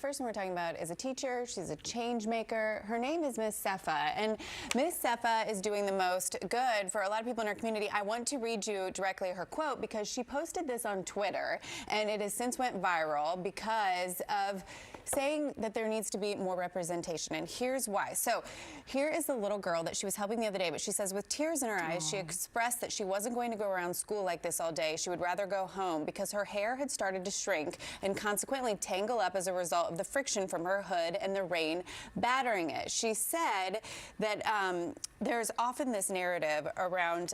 First one we're talking about is a teacher. She's a change maker. Her name is Miss Sefa, and Miss Sefa is doing the most good for a lot of people in our community. I want to read you directly her quote because she posted this on Twitter, and it has since went viral because of saying that there needs to be more representation, and here's why. So here is the little girl that she was helping the other day, but she says with tears in her eyes, she expressed that she wasn't going to go around school like this all day. She would rather go home because her hair had started to shrink and consequently tangle up as a result of the friction from her hood and the rain battering it. She said that there's often this narrative around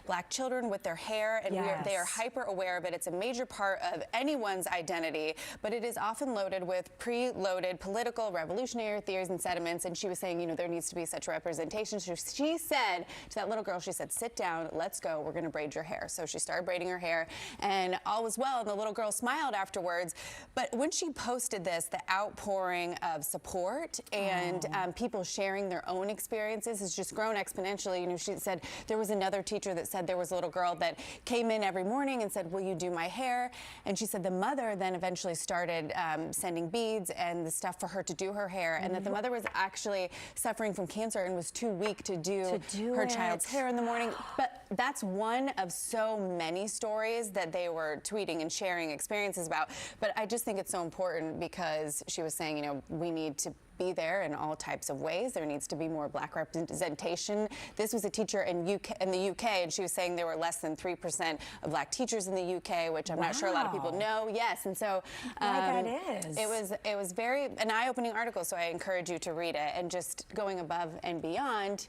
black children with their hair, and they are hyper aware of it. It's a major part of anyone's identity, but it is often loaded with preloaded political, revolutionary theories and sentiments. And she was saying, you know, there needs to be such representation. So she said to that little girl, she said, sit down, let's go, we're gonna braid your hair. So she started braiding her hair, and all was well, and the little girl smiled afterwards. But when she posted this, the outpouring of support and people sharing their own experiences has just grown exponentially. You know, she said there was another teacher that said there was a little girl that came in every morning and said, will you do my hair? And she said the mother then eventually started sending beads and the stuff for her to do her hair, and that the mother was actually suffering from cancer and was too weak to do her child's hair in the morning. But that's one of so many stories that they were tweeting and sharing experiences about. But I just think it's so important because she was saying, you know, we need to be there in all types of ways. There needs to be more black representation. This was a teacher in the UK, and she was saying there were less than 3% of black teachers in the UK, which I'm not sure a lot of people know. Yes, and so that is. It was an eye-opening article, so I encourage you to read it, and just going above and beyond.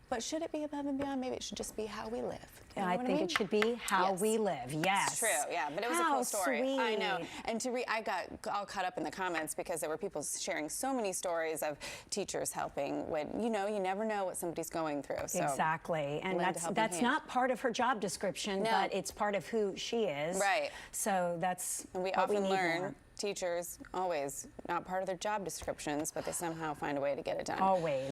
But should it be above and beyond? Maybe it should just be how we live. You know I think it should be how we live. Yes. It's true, yeah. But it was a cool story. Sweet. I know. And I got all caught up in the comments because there were people sharing so many stories of teachers helping when, you know, you never know what somebody's going through. So exactly. And that's not part of her job description, but it's part of who she is. Right. So that's and we often learn teachers always not part of their job descriptions, but they somehow find a way to get it done. Always.